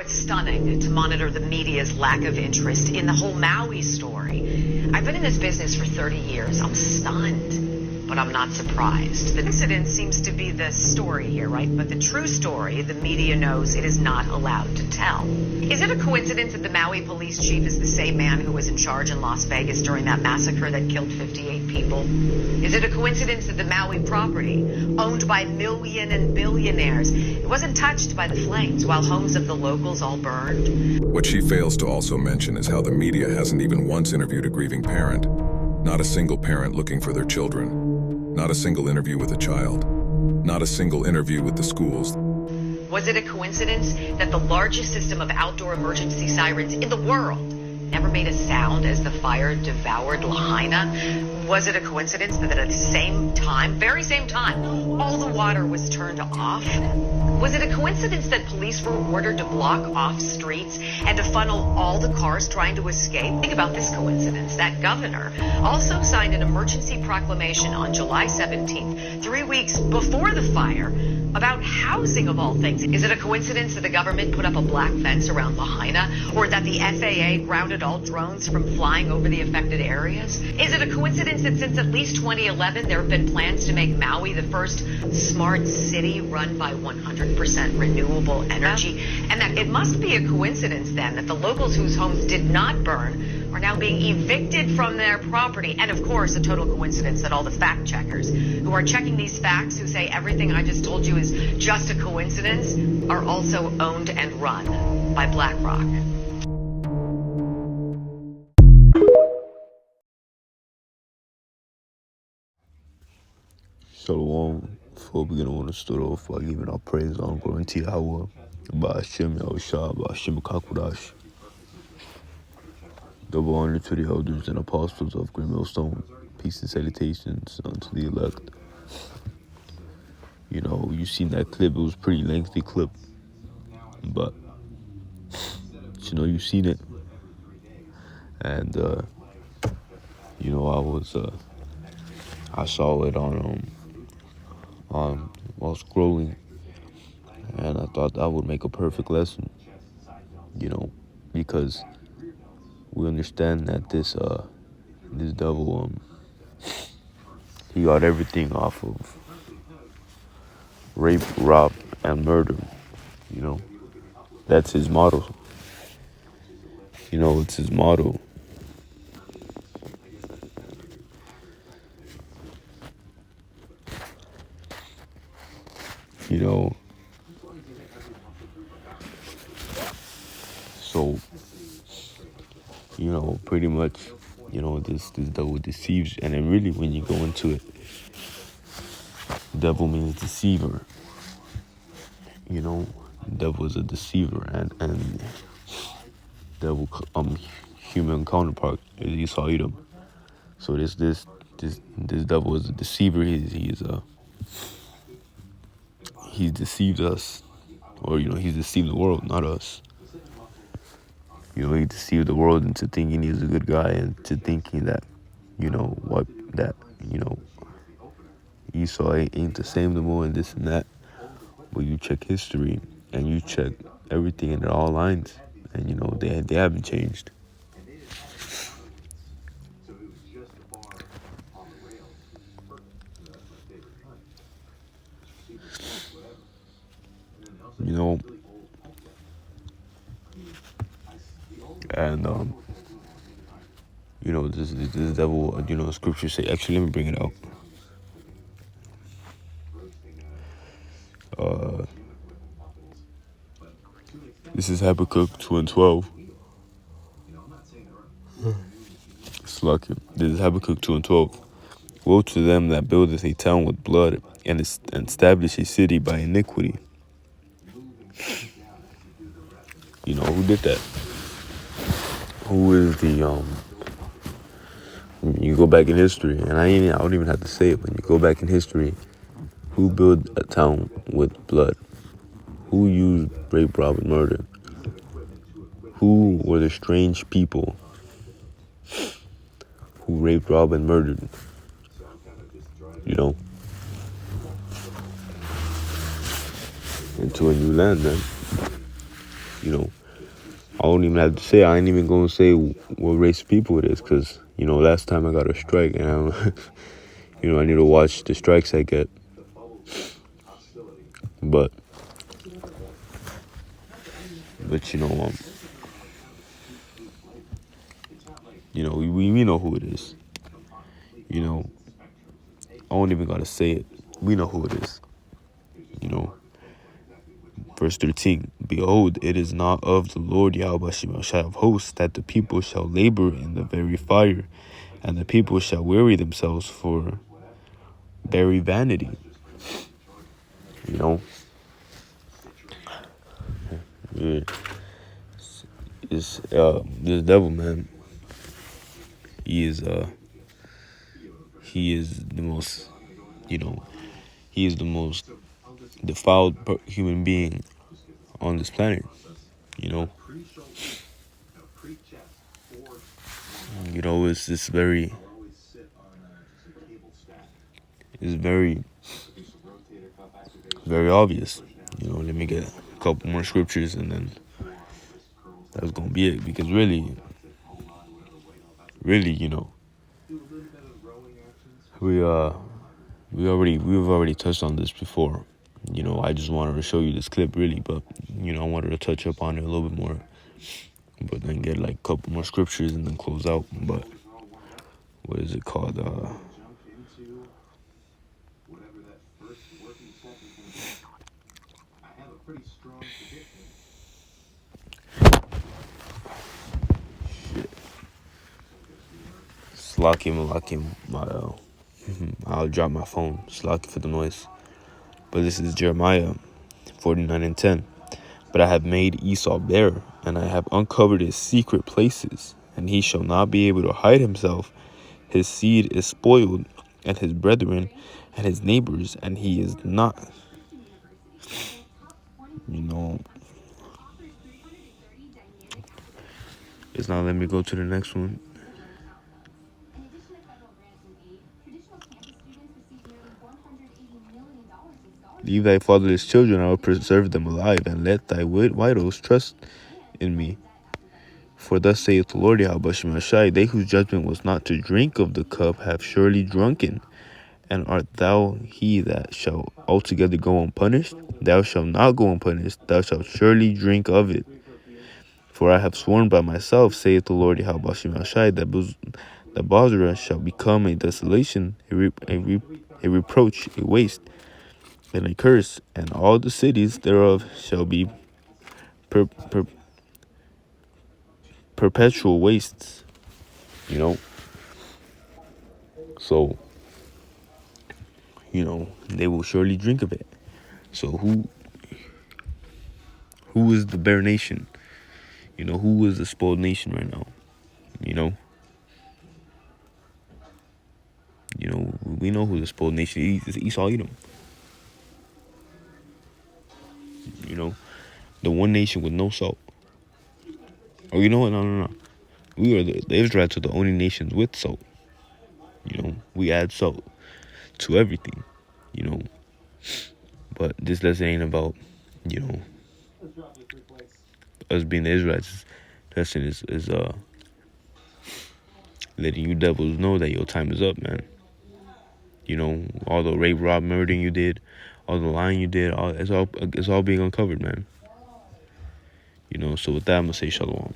It's stunning to monitor the media's lack of interest in the whole Maui story. I've been in this business for 30 years. I'm stunned, but I'm not surprised. The incident seems to be the story here, right? But the true story, the media knows it is not allowed to tell. Is it a coincidence that the Maui police chief is the same man who was in charge in Las Vegas during that massacre that killed 58 people? Is it a coincidence that the Maui property, owned by million and billionaires, it wasn't touched by the flames while homes of the locals all burned? What she fails to also mention is how the media hasn't even once interviewed a grieving parent. Not a single parent looking for their children. Not a single interview with a child. Not a single interview with the schools. Was it a coincidence that the largest system of outdoor emergency sirens in the world never made a sound as the fire devoured Lahaina? Was it a coincidence that at the same time, very same time, all the water was turned off? Was it a coincidence that police were ordered to block off streets and to funnel all the cars trying to escape? Think about this coincidence. That governor also signed an emergency proclamation on July 17th, 3 weeks before the fire, about housing of all things. Is it a coincidence that the government put up a black fence around Lahaina, or that the FAA grounded all drones from flying over the affected areas? Is it a coincidence that since at least 2011 there have been plans to make Maui the first smart city run by 100% renewable energy? And that it must be a coincidence then that the locals whose homes did not burn are now being evicted from their property. And of course, a total coincidence that all the fact checkers who are checking these facts, who say everything I just told you is just a coincidence, are also owned and run by BlackRock. Shalom. Before we begin, I want to start off by giving our praise on glory to Yahweh, Ba'ashem Yahushua, Ba'ashem Kakudash. Double honor to the elders and apostles of Great Millstone. Peace and salutations unto the elect. You know, you seen that clip. It was a pretty lengthy clip. But, you know, you seen it. And, you know, I saw it while scrolling. And I thought that would make a perfect lesson. You know, because we understand that this devil, he got everything off of rape, rob, and murder. You know, that's his motto. You know, it's his motto. You know, so, you know, pretty much, you know, this devil deceives. And then really, when you go into it, devil means deceiver. You know, devil is a deceiver. And devil, human counterpart is Esau Edom. So this devil is a deceiver. He's deceived us. Or, you know, he's deceived the world, not us. You know, he deceived the world into thinking he's a good guy and to thinking that, you know, Esau ain't the same no more and this and that. But you check history and you check everything and it all lines. And, you know, they haven't changed. You know, and, you know, this devil, you know, scriptures say, actually, let me bring it out. This is Habakkuk 2:12. It's lucky. This is Habakkuk 2:12. Woe to them that buildeth a town with blood and establish a city by iniquity. You know, who did that? Who is the, you go back in history, and I don't even have to say it, when you go back in history, who built a town with blood? Who used rape, rob, and murder? Who were the strange people who raped, robbed, and murdered? You know? Into a new land, man. You know, I don't even have to say. I ain't even gonna say what race of people it is, cause last time I got a strike, and I don't, I need to watch the strikes I get. But we know who it is. I don't even gotta say it. We know who it is. Verse 13, behold, it is not of the Lord Yahweh Shemashai of hosts that the people shall labor in the very fire, and the people shall weary themselves for very vanity. This devil, man, he is the most, he is the most defiled human being on this planet. It's this very, very obvious. Let me get a couple more scriptures and then that's gonna be it. Because really, we've already touched on this before. I just wanted to show you this clip really, but I wanted to touch up on it a little bit more, but then get like a couple more scriptures and then close out. But what is it called? Slakim, I'll drop my phone. Slack for the noise. But this is Jeremiah 49:10. But I have made Esau bare, and I have uncovered his secret places, and he shall not be able to hide himself. His seed is spoiled, and his brethren, and his neighbors, and he is not. It's not letting me go to the next one. Leave thy fatherless children, I will preserve them alive, and let thy widows trust in me. For thus saith the Lord Yahweh Shemashai, they whose judgment was not to drink of the cup have surely drunken. And art thou he that shall altogether go unpunished? Thou shalt not go unpunished, thou shalt surely drink of it. For I have sworn by myself, saith the Lord Yahweh Shemashai, that Bozrah shall become a desolation, a reproach, a waste, and a curse, and all the cities thereof shall be perpetual wastes. So, they will surely drink of it. So who is the bare nation? Who is the spoiled nation right now? We know who the spoiled nation is. It's Esau Edom. The one nation with no salt. Oh, you know what? No. We are the Israelites are the only nations with salt. We add salt to everything. But this lesson ain't about, us being the Israelites. This lesson is letting you devils know that your time is up, man. All the rape, rob, murdering you did, all the lying you did, it's all being uncovered, man. So with that, I'm gonna say shalom.